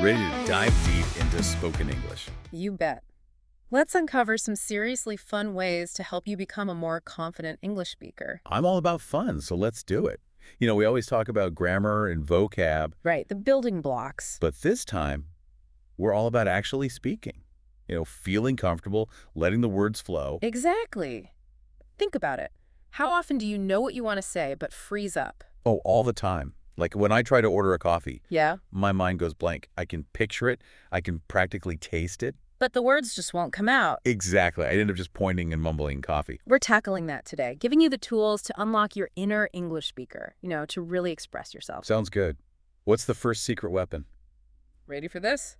Ready to dive deep into spoken English. You bet. Let's uncover some seriously fun ways to help you become a more confident English speaker. I'm all about fun, so let's do it. We always talk about grammar and vocab, Right, the building blocks. but this time, we're all about actually speaking. Feeling comfortable, letting the words flow. Exactly. Think about it. How often do you know what you want to say but freeze up? Oh, all the time. Like when I try to order a coffee, Yeah? my mind goes blank. I can picture it. I can practically taste it. But the words just won't come out. Exactly. I end up just pointing and mumbling coffee. We're tackling that today, giving you the tools to unlock your inner English speaker, to really express yourself. Sounds good. What's the first secret weapon? Ready for this?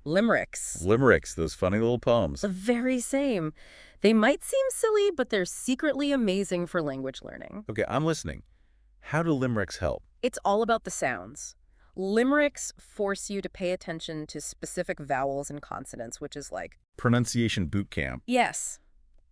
Limericks. Limericks, those funny little poems. The very same. They might seem silly, but they're secretly amazing for language learning. Okay, I'm listening. How do limericks help? It's all about the sounds. Limericks force you to pay attention to specific vowels and consonants, which is like, Pronunciation boot camp. yes.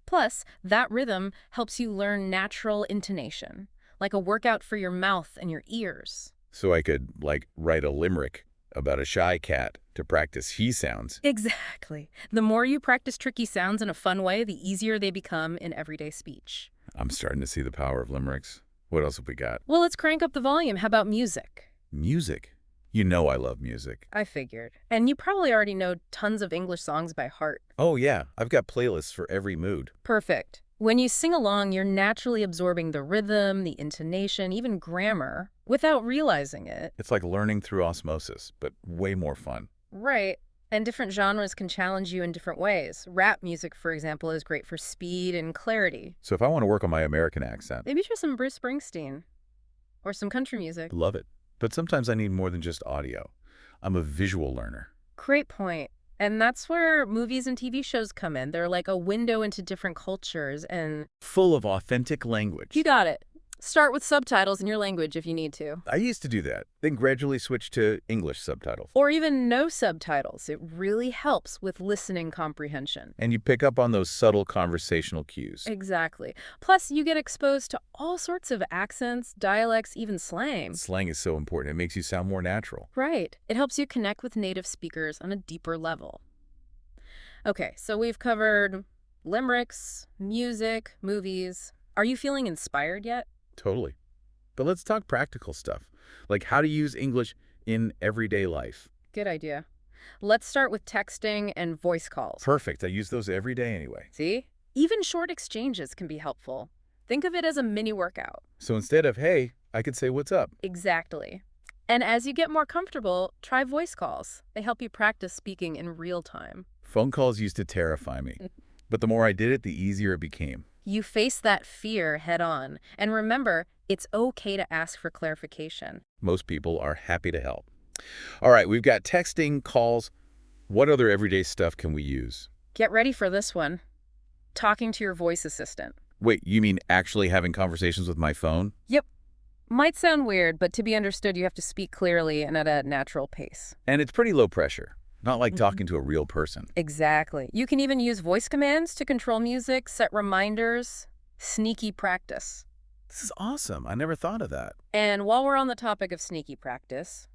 Plus, that rhythm helps you learn natural intonation, like a workout for your mouth and your ears. So I could, write a limerick about a shy cat to practice he sounds. Exactly. The more you practice tricky sounds in a fun way, the easier they become in everyday speech. I'm starting to see the power of limericks. What else have we got? Well, let's crank up the volume. How about music? Music. You know I love music. I figured. And you probably already know tons of English songs by heart. Oh yeah, I've got playlists for every mood. Perfect. When you sing along, you're naturally absorbing the rhythm, the intonation, even grammar, without realizing it. It's like learning through osmosis, but way more fun. Right. And different genres can challenge you in different ways. Rap music, for example, is great for speed and clarity. So if I want to work on my American accent, Maybe try some Bruce Springsteen. Or some country music. love it. But sometimes I need more than just audio. I'm a visual learner. Great point. And that's where movies and TV shows come in. They're like a window into different cultures and... Full of authentic language. You got it. Start with subtitles in your language if you need to. I used to do that, then gradually switch to English subtitles. Or even no subtitles. It really helps with listening comprehension. And you pick up on those subtle conversational cues. Exactly. Plus, you get exposed to all sorts of accents, dialects, even slang. Slang is so important. It makes you sound more natural. Right. It helps you connect with native speakers on a deeper level. Okay, so we've covered limericks, music, movies. Are you feeling inspired yet? Totally. But let's talk practical stuff, like how to use English in everyday life. Good idea. Let's start with texting and voice calls. Perfect. I use those every day anyway. See? Even short exchanges can be helpful. Think of it as a mini workout. So instead of, hey, I could say, what's up? Exactly. And as you get more comfortable, try voice calls. They help you practice speaking in real time. Phone calls used to terrify me. But the more I did it, the easier it became. You face that fear head on. And remember, it's okay to ask for clarification. Most people are happy to help. All right, we've got texting, calls. What other everyday stuff can we use? Get ready for this one. Talking to your voice assistant. Wait, you mean actually having conversations with my phone? Yep. Might sound weird, but to be understood, you have to speak clearly and at a natural pace. And it's pretty low pressure. Not like talking to a real person. Exactly. You can even use voice commands to control music, set reminders. Sneaky practice. This is awesome. I never thought of that. And while we're on the topic of sneaky practice,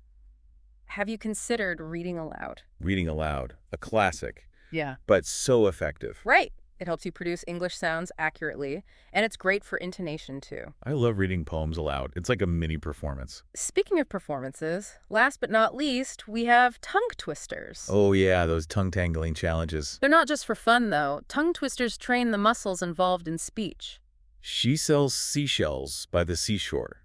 have you considered reading aloud? Reading aloud, a classic, Yeah. but so effective. Right. It helps you produce English sounds accurately, and it's great for intonation, too. I love reading poems aloud. It's like a mini performance. Speaking of performances, last but not least, we have tongue twisters. Oh yeah, those tongue-tangling challenges. They're not just for fun, though. Tongue twisters train the muscles involved in speech. She sells seashells by the seashore.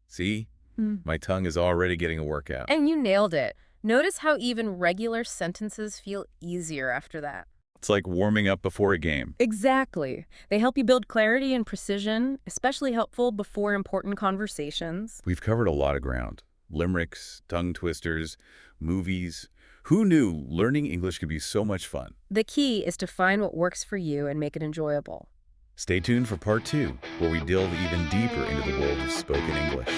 See? My tongue is already getting a workout. And you nailed it. Notice how even regular sentences feel easier after that. It's like warming up before a game. Exactly. They help you build clarity and precision, especially helpful before important conversations. We've covered a lot of ground. Limericks, tongue twisters, movies. Who knew learning English could be so much fun? The key is to find what works for you and make it enjoyable. Stay tuned for part 2, where we delve even deeper into the world of spoken English.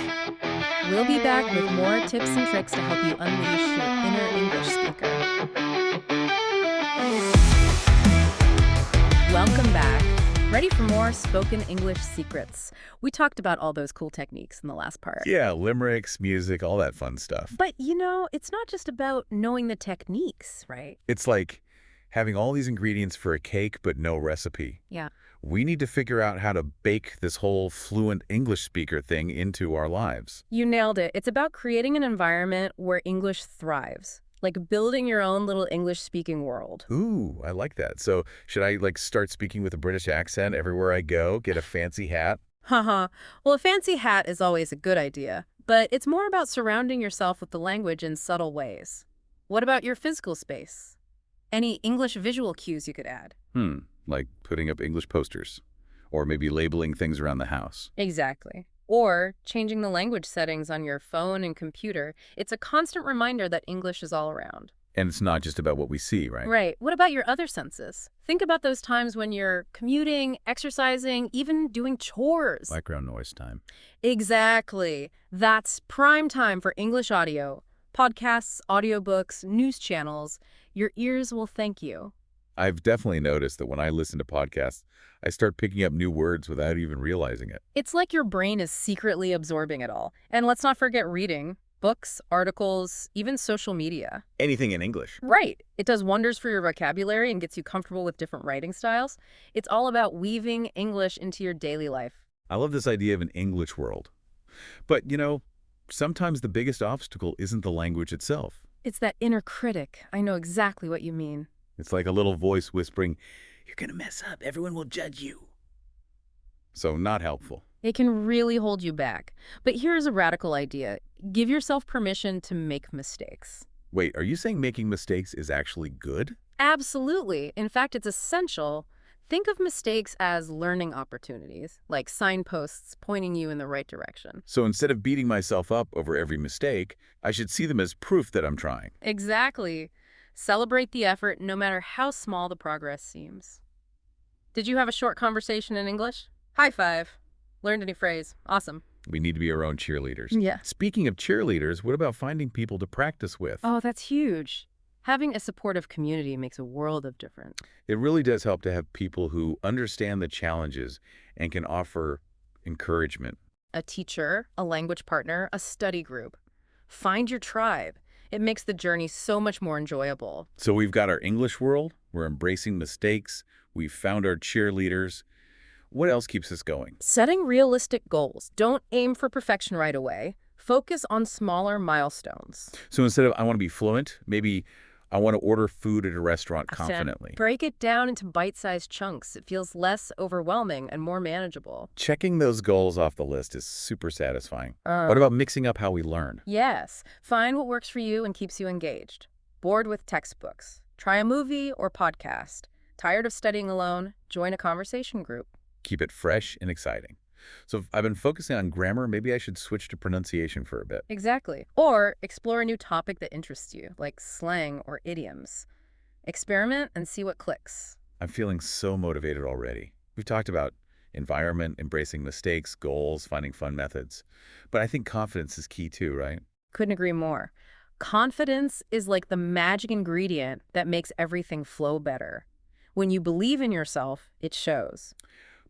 We'll be back with more tips and tricks to help you unleash your inner English speaker. Welcome back. Ready for more spoken English secrets? We talked about all those cool techniques in the last part. Yeah, limericks, music, all that fun stuff. But, it's not just about knowing the techniques, right? It's like having all these ingredients for a cake but no recipe. Yeah. We need to figure out how to bake this whole fluent English speaker thing into our lives. You nailed it. It's about creating an environment where English thrives, like building your own little English-speaking world. Ooh, I like that. So should I start speaking with a British accent everywhere I go, get a fancy hat? Haha. Well, a fancy hat is always a good idea, but it's more about surrounding yourself with the language in subtle ways. What about your physical space? Any English visual cues you could add? Like putting up English posters or maybe labeling things around the house. Exactly. Or changing the language settings on your phone and computer. It's a constant reminder that English is all around. And it's not just about what we see, right? Right. What about your other senses? Think about those times when you're commuting, exercising, even doing chores. Background noise time. Exactly. That's prime time for English audio. Podcasts, audiobooks, news channels. Your ears will thank you. I've definitely noticed that when I listen to podcasts, I start picking up new words without even realizing it. It's like your brain is secretly absorbing it all. And let's not forget reading. Books, articles, even social media. Anything in English. Right. It does wonders for your vocabulary and gets you comfortable with different writing styles. It's all about weaving English into your daily life. I love this idea of an English world. But, sometimes the biggest obstacle isn't the language itself. It's that inner critic. I know exactly what you mean. It's like a little voice whispering, "You're going to mess up. Everyone will judge you." So not helpful. It can really hold you back. But here's a radical idea. Give yourself permission to make mistakes. Wait, are you saying making mistakes is actually good? Absolutely. In fact, it's essential. Think of mistakes as learning opportunities, like signposts pointing you in the right direction. So instead of beating myself up over every mistake, I should see them as proof that I'm trying. Exactly. Celebrate the effort, no matter how small the progress seems. Did you have a short conversation in English? High five. Learned a new phrase. Awesome. We need to be our own cheerleaders. Yeah. Speaking of cheerleaders, what about finding people to practice with? Oh, that's huge. Having a supportive community makes a world of difference. It really does help to have people who understand the challenges and can offer encouragement. A teacher, a language partner, a study group. Find your tribe. It makes the journey so much more enjoyable. So we've got our English world, we're embracing mistakes, we've found our cheerleaders. What else keeps us going? Setting realistic goals. Don't aim for perfection right away. Focus on smaller milestones. So instead of I want to be fluent, maybe I want to order food at a restaurant Awesome. confidently. Break it down into bite-sized chunks. It feels less overwhelming and more manageable. Checking those goals off the list is super satisfying. What about mixing up how we learn? Yes. Find what works for you and keeps you engaged. Bored with textbooks? Try a movie or podcast. Tired of studying alone? Join a conversation group. Keep it fresh and exciting. So if I've been focusing on grammar, maybe I should switch to pronunciation for a bit. Exactly. Or explore a new topic that interests you, like slang or idioms. Experiment and see what clicks. I'm feeling so motivated already. We've talked about environment, embracing mistakes, goals, finding fun methods. But I think confidence is key too, right? Couldn't agree more. Confidence is like the magic ingredient that makes everything flow better. When you believe in yourself, it shows.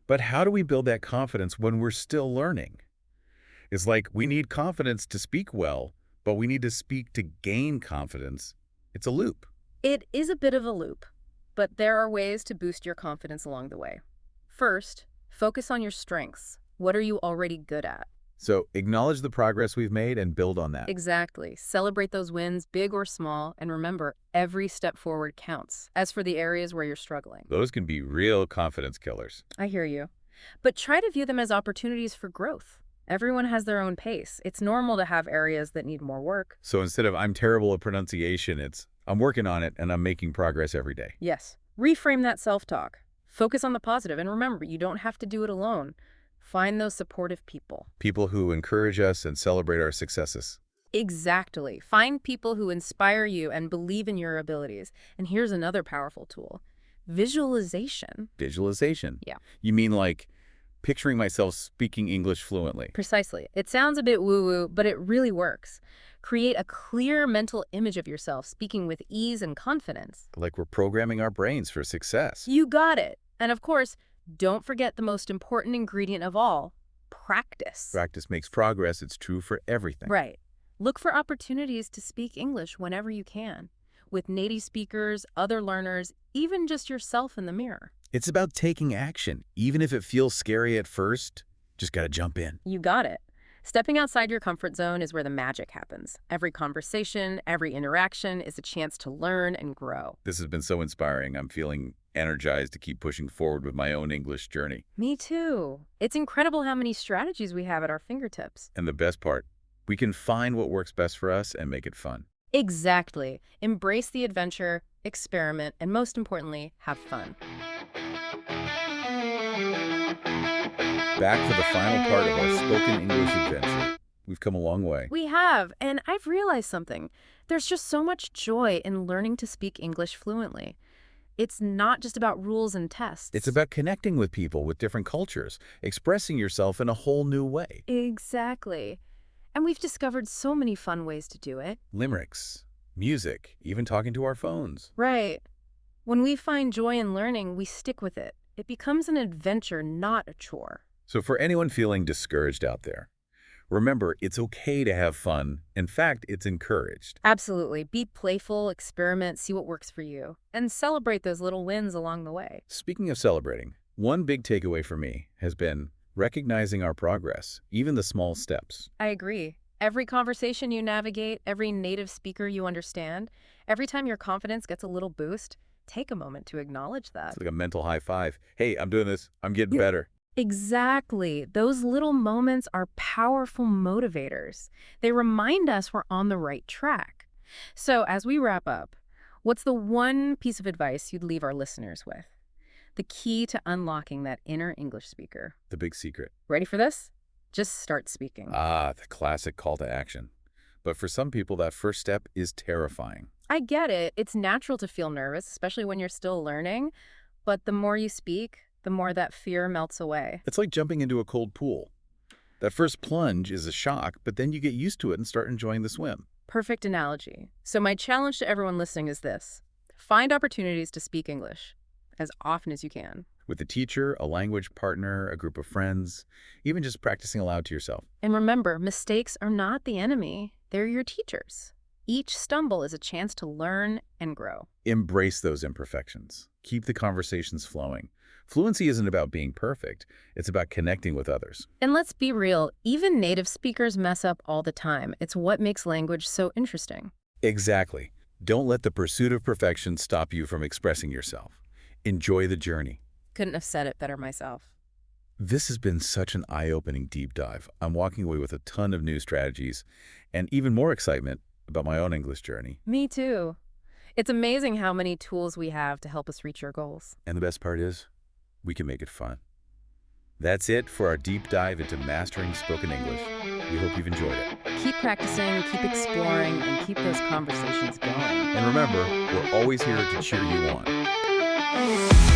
But how do we build that confidence when we're still learning? It's like we need confidence to speak well, but we need to speak to gain confidence. It's a loop. It is a bit of a loop, but there are ways to boost your confidence along the way. First, focus on your strengths. What are you already good at? So acknowledge the progress we've made and build on that. Exactly. Celebrate those wins, big or small, and remember, every step forward counts. As for the areas where you're struggling, Those can be real confidence killers. I hear you. But try to view them as opportunities for growth. Everyone has their own pace. It's normal to have areas that need more work. So instead of I'm terrible at pronunciation, it's I'm working on it and I'm making progress every day. Yes. Reframe that self-talk. Focus on the positive, and remember, you don't have to do it alone. Find those supportive people. People who encourage us and celebrate our successes. Exactly. Find people who inspire you and believe in your abilities. And here's another powerful tool. Visualization. Visualization. Yeah. You mean like picturing myself speaking English fluently? Precisely. It sounds a bit woo-woo, but it really works. Create a clear mental image of yourself speaking with ease and confidence. Like we're programming our brains for success. You got it. And of course, Don't forget the most important ingredient of all, practice. Practice makes progress. It's true for everything. Right. Look for opportunities to speak English whenever you can, with native speakers, other learners, even just yourself in the mirror. It's about taking action. Even if it feels scary at first, just gotta jump in. You got it. Stepping outside your comfort zone is where the magic happens. Every conversation, every interaction is a chance to learn and grow. This has been so inspiring. I'm feeling energized to keep pushing forward with my own English journey. Me too. It's incredible how many strategies we have at our fingertips. And the best part, we can find what works best for us and make it fun. Exactly. Embrace the adventure, experiment, and most importantly, have fun. Back for the final part of our spoken English adventure. We've come a long way. We have, and I've realized something. There's just so much joy in learning to speak English fluently. It's not just about rules and tests. It's about connecting with people with different cultures, expressing yourself in a whole new way. Exactly. And we've discovered so many fun ways to do it. Limericks, music, even talking to our phones. Right. When we find joy in learning, we stick with it. It becomes an adventure, not a chore. So for anyone feeling discouraged out there, remember, it's okay to have fun. In fact, it's encouraged. Absolutely. Be playful, experiment, see what works for you, and celebrate those little wins along the way. Speaking of celebrating, one big takeaway for me has been recognizing our progress, even the small steps. I agree. Every conversation you navigate, every native speaker you understand, every time your confidence gets a little boost, take a moment to acknowledge that. It's like a mental high five. Hey, I'm doing this. I'm getting Yeah. better. Exactly. Those little moments are powerful motivators. They remind us we're on the right track. So as we wrap up, what's the one piece of advice you'd leave our listeners with? The key to unlocking that inner English speaker. The big secret. Ready for this? Just start speaking. Ah, the classic call to action. But for some people, that first step is terrifying. I get it. It's natural to feel nervous, especially when you're still learning. But the more you speak, the more that fear melts away. It's like jumping into a cold pool. That first plunge is a shock, but then you get used to it and start enjoying the swim. Perfect analogy. So my challenge to everyone listening is this. Find opportunities to speak English as often as you can. With a teacher, a language partner, a group of friends, even just practicing aloud to yourself. And remember, mistakes are not the enemy. They're your teachers. Each stumble is a chance to learn and grow. Embrace those imperfections. Keep the conversations flowing. Fluency isn't about being perfect. It's about connecting with others. And let's be real, even native speakers mess up all the time. It's what makes language so interesting. Exactly. Don't let the pursuit of perfection stop you from expressing yourself. Enjoy the journey. Couldn't have said it better myself. This has been such an eye-opening deep dive. I'm walking away with a ton of new strategies and even more excitement about my own English journey. Me too. It's amazing how many tools we have to help us reach your goals. And the best part is, we can make it fun. That's it for our deep dive into mastering spoken English. We hope you've enjoyed it. Keep practicing, keep exploring, and keep those conversations going. And remember, we're always here to cheer you on.